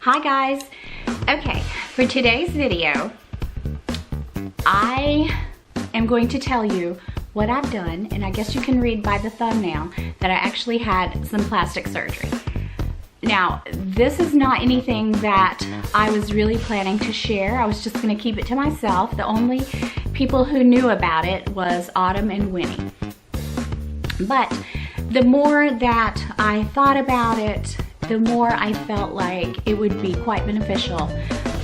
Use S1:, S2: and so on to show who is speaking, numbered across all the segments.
S1: Hi guys. Okay, for today's video, I am going to tell you what I've done, and I guess you can read by the thumbnail that I actually had some plastic surgery. Now, this is not anything that I was really planning to share. I was just gonna keep it to myself. The only people who knew about it was Autumn and Winnie. But the more that I thought about it, the more I felt like it would be quite beneficial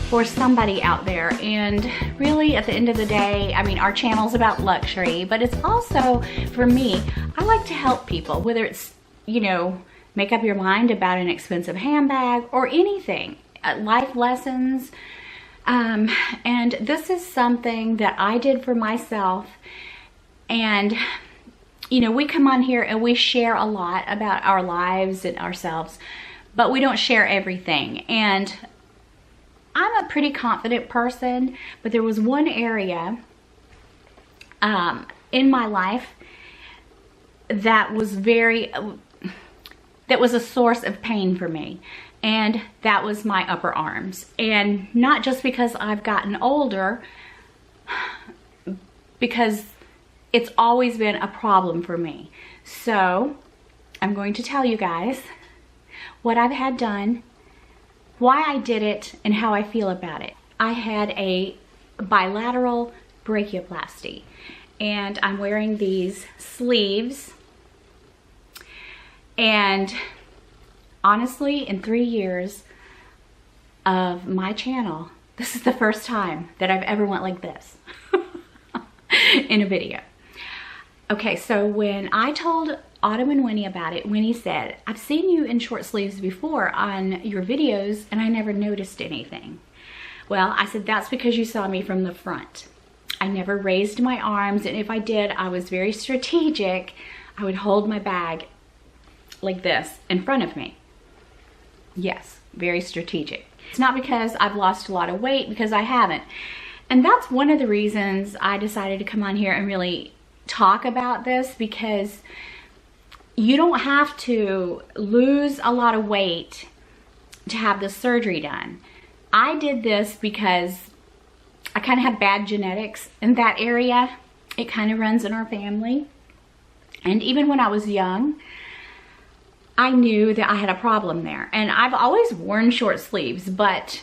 S1: for somebody out there. And really, at the end of the day, I mean, our channel's about luxury, but it's also, for me, I like to help people, whether it's, you know, make up your mind about an expensive handbag or anything, life lessons. And this is something that I did for myself. And, you know, we come on here and we share a lot about our lives and ourselves, but we don't share everything. And I'm a pretty confident person, but there was one area in my life that was a source of pain for me, and that was my upper arms. And not just because I've gotten older, because it's always been a problem for me. So I'm going to tell you guys what I've had done, why I did it, and how I feel about it. I had a bilateral brachioplasty, and I'm wearing these sleeves. And honestly, in 3 years of my channel, this is the first time that I've ever went like this in a video. Okay, so when I told Autumn and Winnie about it, Winnie said, "I've seen you in short sleeves before on your videos and I never noticed anything." Well, I said, that's because you saw me from the front. I never raised my arms, and if I did, I was very strategic. I would hold my bag like this in front of me. Yes, very strategic. It's not because I've lost a lot of weight, because I haven't. And that's one of the reasons I decided to come on here and really talk about this, because you don't have to lose a lot of weight to have the surgery done. I did this because I kind of have bad genetics in that area. It kind of runs in our family. And even when I was young, I knew that I had a problem there. And I've always worn short sleeves, but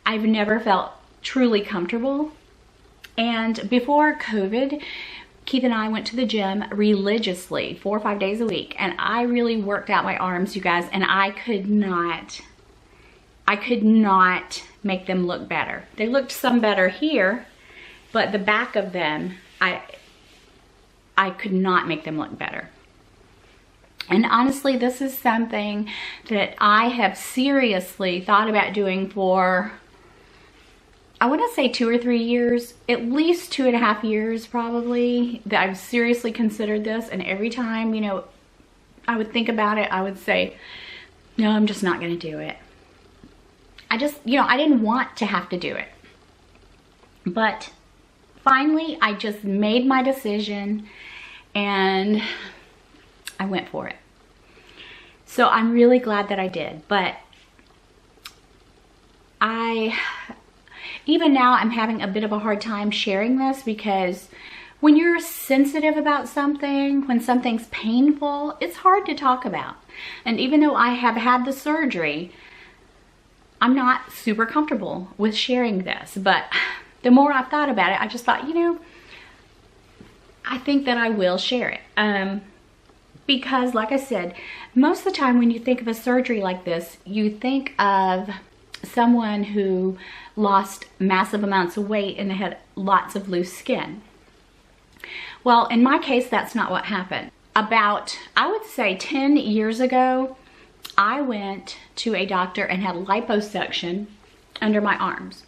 S1: I've never felt truly comfortable. And before COVID, Keith and I went to the gym religiously 4 or 5 days a week, and I really worked out my arms, you guys, and I could not make them look better. They looked some better here, but the back of them, I could not make them look better. And honestly, this is something that I have seriously thought about doing for, I want to say 2 or 3 years, at least 2.5 years probably, that I've seriously considered this. And every time, you know, I would think about it, I would say, no, I'm just not going to do it. I just, you know, I didn't want to have to do it. But finally, I just made my decision and I went for it. So I'm really glad that I did. But even now, I'm having a bit of a hard time sharing this, because when you're sensitive about something, when something's painful, it's hard to talk about. And even though I have had the surgery, I'm not super comfortable with sharing this. But the more I've thought about it, I just thought, you know, I think that I will share it. Because like I said, most of the time when you think of a surgery like this, you think of someone who lost massive amounts of weight and they had lots of loose skin. Well, in my case, that's not what happened. About, I would say 10 years ago, I went to a doctor and had liposuction under my arms.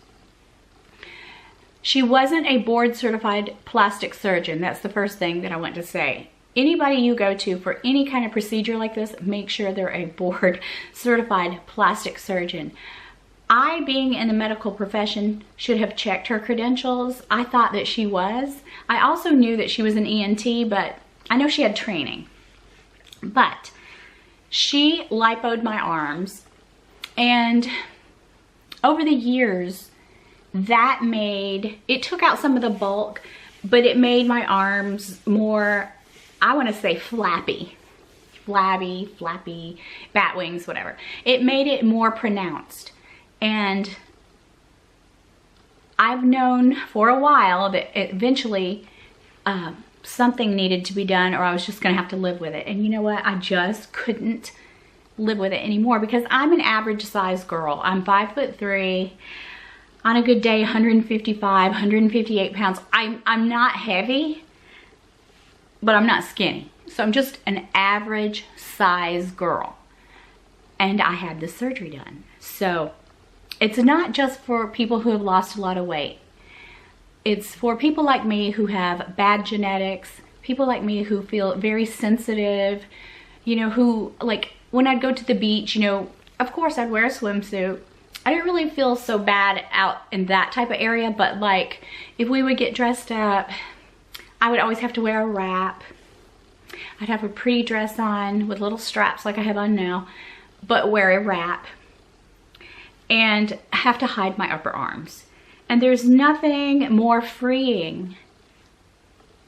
S1: She wasn't a board certified plastic surgeon. That's the first thing that I want to say. Anybody you go to for any kind of procedure like this, make sure they're a board certified plastic surgeon. I, being in the medical profession, should have checked her credentials. I thought that she was. I also knew that she was an ENT, but I know she had training. But she lipoed my arms, and over the years, that made, it took out some of the bulk, but it made my arms more, I want to say flappy, bat wings, whatever. It made it more pronounced. And I've known for a while that eventually something needed to be done, or I was just gonna have to live with it. And you know what? I just couldn't live with it anymore, because I'm an average size girl. I'm 5'3", on a good day 155, 158 pounds. I'm not heavy, but I'm not skinny. So I'm just an average size girl. And I had this surgery done. So it's not just for people who have lost a lot of weight. It's for people like me who have bad genetics, people like me who feel very sensitive, you know, who, like, when I'd go to the beach, you know, of course I'd wear a swimsuit. I didn't really feel so bad out in that type of area, but like if we would get dressed up, I would always have to wear a wrap. I'd have a pretty dress on with little straps like I have on now, but wear a wrap and have to hide my upper arms. And there's nothing more freeing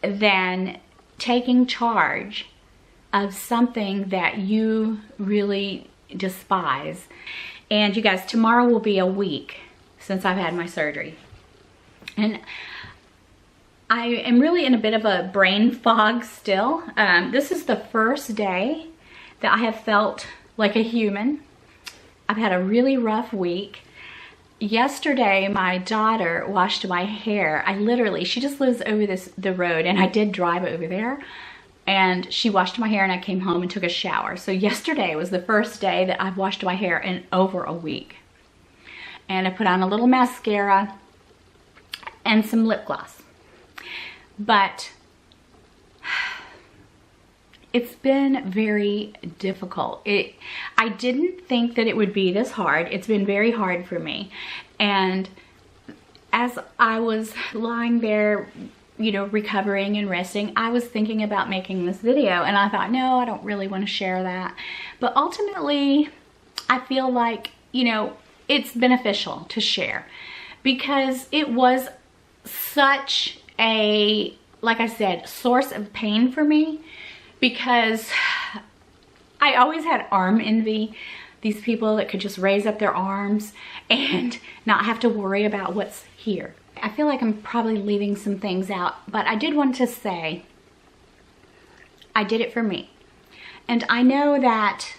S1: than taking charge of something that you really despise. And you guys, tomorrow will be a week since I've had my surgery. And I am really in a bit of a brain fog still. This is the first day that I have felt like a human. I've had a really rough week. Yesterday, my daughter washed my hair. She just lives over the road, and I did drive over there. And she washed my hair, and I came home and took a shower. So yesterday was the first day that I've washed my hair in over a week. And I put on a little mascara and some lip gloss. But it's been very difficult. I didn't think that it would be this hard. It's been very hard for me. And as I was lying there, you know, recovering and resting, I was thinking about making this video, and I thought, no, I don't really want to share that. But ultimately, I feel like, you know, it's beneficial to share, because it was such a, like I said, source of pain for me, because I always had arm envy. These people that could just raise up their arms and not have to worry about what's here. I feel like I'm probably leaving some things out, but I did want to say I did it for me. And I know that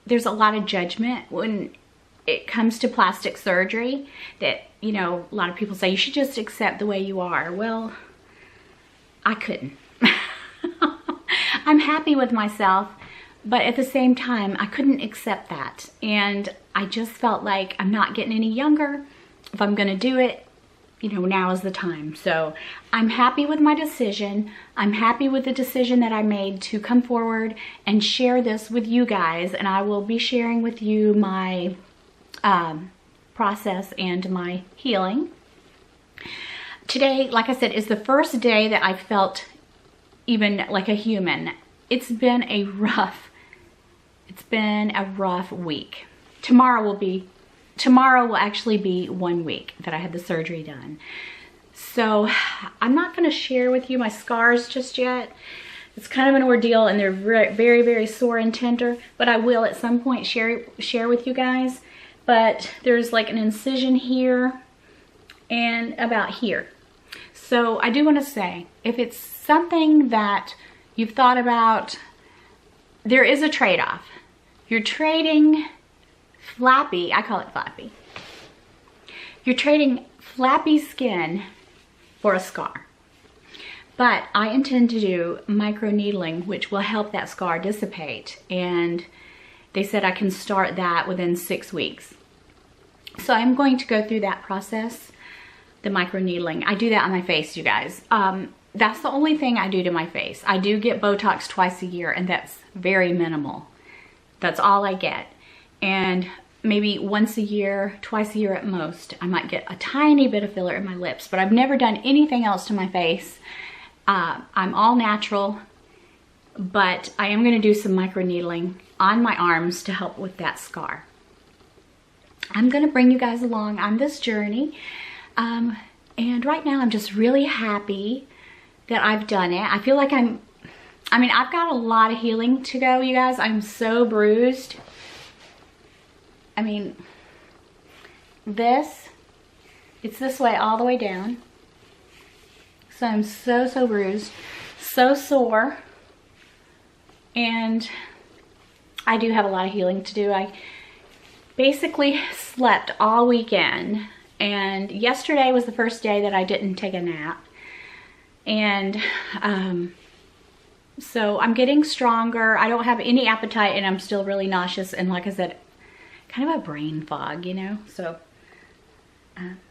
S1: there's a lot of judgment when it comes to plastic surgery, that, you know, a lot of people say you should just accept the way you are. Well, I couldn't. I'm happy with myself, but at the same time, I couldn't accept that. And I just felt like I'm not getting any younger. If I'm gonna do it, you know, now is the time. So I'm happy with my decision. I'm happy with the decision that I made to come forward and share this with you guys. And I will be sharing with you my process and my healing. Today, like I said, is the first day that I felt even like a human. It's been a rough week. Tomorrow will actually be 1 week that I had the surgery done. So I'm not going to share with you my scars just yet. It's kind of an ordeal, and they're very, very sore and tender, but I will at some point share with you guys. But there's like an incision here and about here. So I do want to say, if it's something that you've thought about, there is a trade-off. You're trading flappy, I call it flappy. You're trading flappy skin for a scar. But I intend to do microneedling, which will help that scar dissipate. And they said I can start that within 6 weeks. So I'm going to go through that process, the microneedling. I do that on my face, you guys. That's the only thing I do to my face. I do get Botox twice a year, and that's very minimal. That's all I get. And maybe once a year, twice a year at most, I might get a tiny bit of filler in my lips, but I've never done anything else to my face. I'm all natural, but I am gonna do some microneedling on my arms to help with that scar. I'm gonna bring you guys along on this journey. And right now I'm just really happy that I've done it. I feel like I've got a lot of healing to go, you guys. I'm so bruised. I mean, it's this way all the way down. So I'm so bruised, so sore. And I do have a lot of healing to do. I basically slept all weekend. And yesterday was the first day that I didn't take a nap. And so I'm getting stronger. I don't have any appetite and I'm still really nauseous. And like I said, kind of a brain fog, you know? So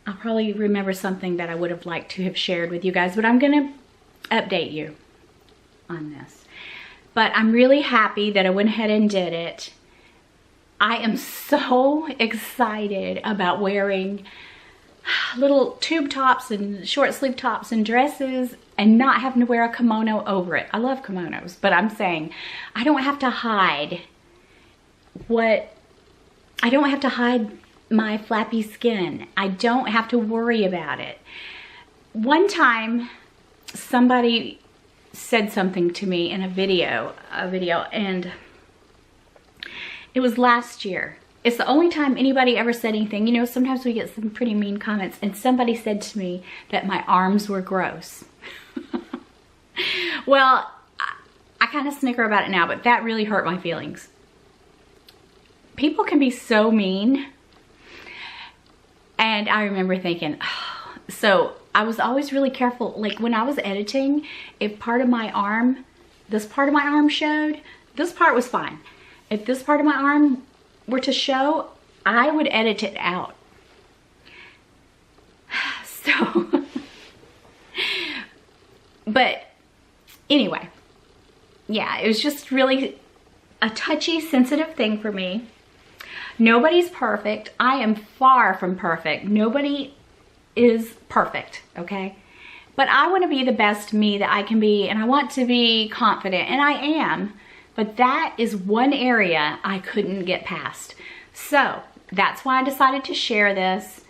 S1: I'll probably remember something that I would have liked to have shared with you guys, but I'm gonna update you on this. But I'm really happy that I went ahead and did it. I am so excited about wearing little tube tops and short sleeve tops and dresses and not having to wear a kimono over it. I love kimonos, but I'm saying I don't have to hide my flappy skin. I don't have to worry about it. One time somebody said something to me in a video, and it was last year. It's the only time anybody ever said anything. You know, sometimes we get some pretty mean comments, and somebody said to me that my arms were gross. Well, I kind of snicker about it now, but that really hurt my feelings. People can be so mean. And I remember thinking, oh. So I was always really careful. Like when I was editing, if this part of my arm showed, this part was fine. If this part of my arm were to show, I would edit it out. So, but anyway, yeah, it was just really a touchy, sensitive thing for me. Nobody's perfect. I am far from perfect. Nobody is perfect, okay? But I want to be the best me that I can be, and I want to be confident, and I am. But that is one area I couldn't get past. So that's why I decided to share this.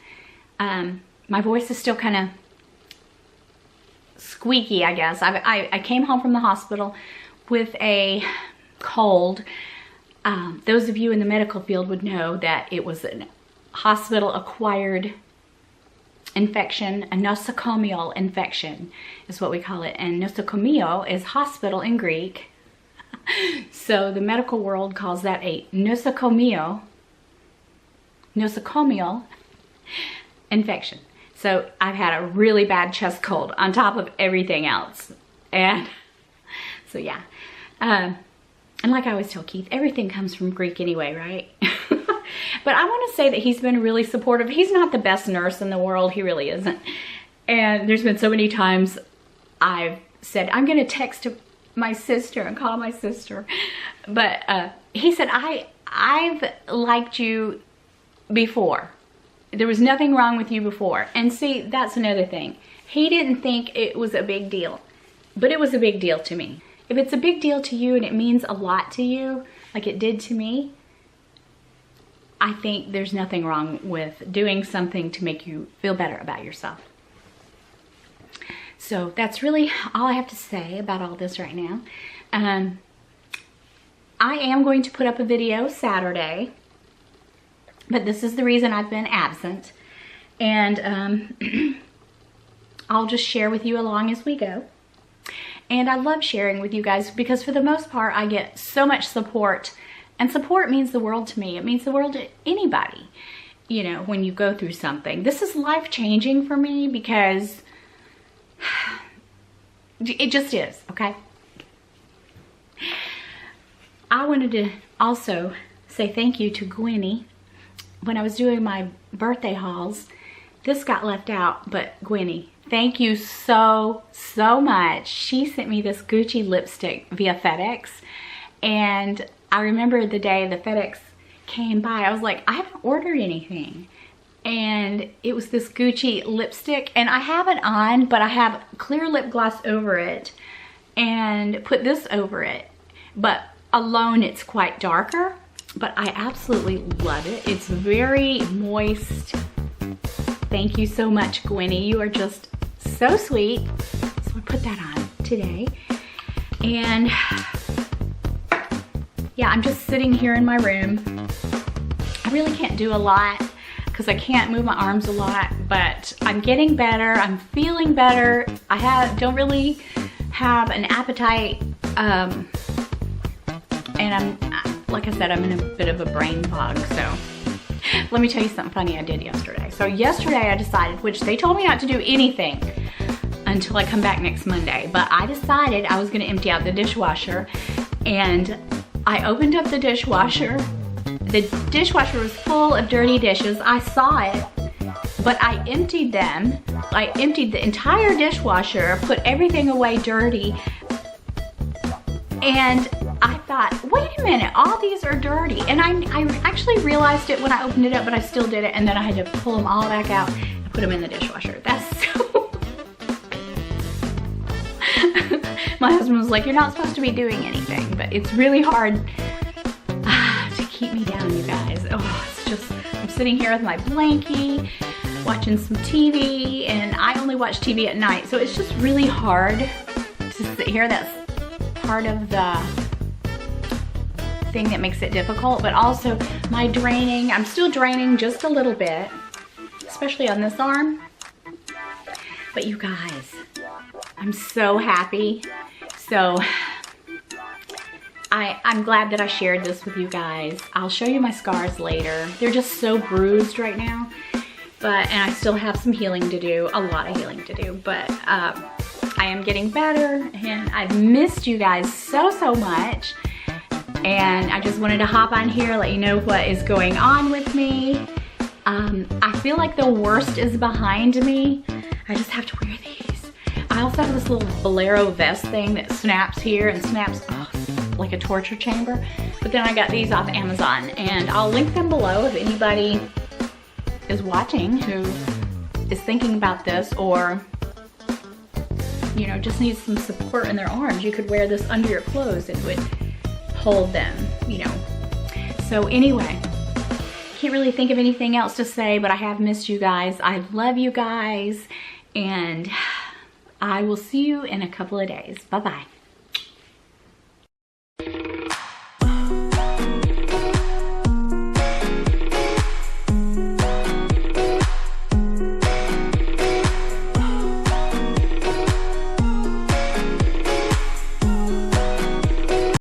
S1: My voice is still kind of squeaky, I guess. I came home from the hospital with a cold. Those of you in the medical field would know that it was a hospital-acquired infection. A nosocomial infection is what we call it. And nosocomio is hospital in Greek. So the medical world calls that a nosocomial infection. So I've had a really bad chest cold on top of everything else. And so yeah. And like I always tell Keith, everything comes from Greek anyway, right? But I want to say that he's been really supportive. He's not the best nurse in the world. He really isn't. And there's been so many times I've said, I'm going to text my sister and call my sister. But he said, I've liked you before. There was nothing wrong with you before. And see, that's another thing. He didn't think it was a big deal. But it was a big deal to me. If it's a big deal to you and it means a lot to you, like it did to me, I think there's nothing wrong with doing something to make you feel better about yourself. So that's really all I have to say about all this right now. I am going to put up a video Saturday, but this is the reason I've been absent. And I'll just share with you along as we go. And I love sharing with you guys because for the most part, I get so much support. And support means the world to me. It means the world to anybody, you know, when you go through something. This is life-changing for me because it just is, okay? I wanted to also say thank you to Gwenny. When I was doing my birthday hauls, this got left out, but Gwenny, thank you so much. She sent me this Gucci lipstick via FedEx. And I remember the day the FedEx came by, I was like, I haven't ordered anything. And it was this Gucci lipstick. And I have it on, but I have clear lip gloss over it. And put this over it. But alone, it's quite darker. but I absolutely love it. It's very moist. Thank you so much, Gwenny. You are just so sweet. So I put that on today. And yeah, I'm just sitting here in my room. I really can't do a lot because I can't move my arms a lot, but I'm getting better. I'm feeling better. Don't really have an appetite. And I'm, like I said, I'm in a bit of a brain fog. So let me tell you something funny I did yesterday. So yesterday I decided, which they told me not to do anything until I come back next Monday, but I decided I was gonna empty out the dishwasher, and I opened up the dishwasher. The dishwasher was full of dirty dishes. I saw it, but I emptied them. I emptied the entire dishwasher, put everything away dirty, and I thought, wait a minute, all these are dirty. And I actually realized it when I opened it up, but I still did it, and then I had to pull them all back out and put them in the dishwasher. That's so... My husband was like, you're not supposed to be doing anything, but it's really hard to keep me down, you guys. Oh, it's just, I'm sitting here with my blankie, watching some TV, and I only watch TV at night, so it's just really hard to sit here. That's part of the thing that makes it difficult, but also my draining. I'm still draining just a little bit, especially on this arm. But you guys, I'm so happy. So I'm glad that I shared this with you guys. I'll show you my scars later. They're just so bruised right now, and I still have some healing to do, a lot of healing to do, but I am getting better, and I've missed you guys so much. And I just wanted to hop on here, let you know what is going on with me. I feel like the worst is behind me. I just have to wear these. I also have this little bolero vest thing that snaps here and snaps like a torture chamber. But then I got these off Amazon, and I'll link them below if anybody is watching who is thinking about this, or you know, just needs some support in their arms. You could wear this under your clothes and it would hold them, you know. So anyway, can't really think of anything else to say, but I have missed you guys. I love you guys, and I will see you in a couple of days. Bye-bye.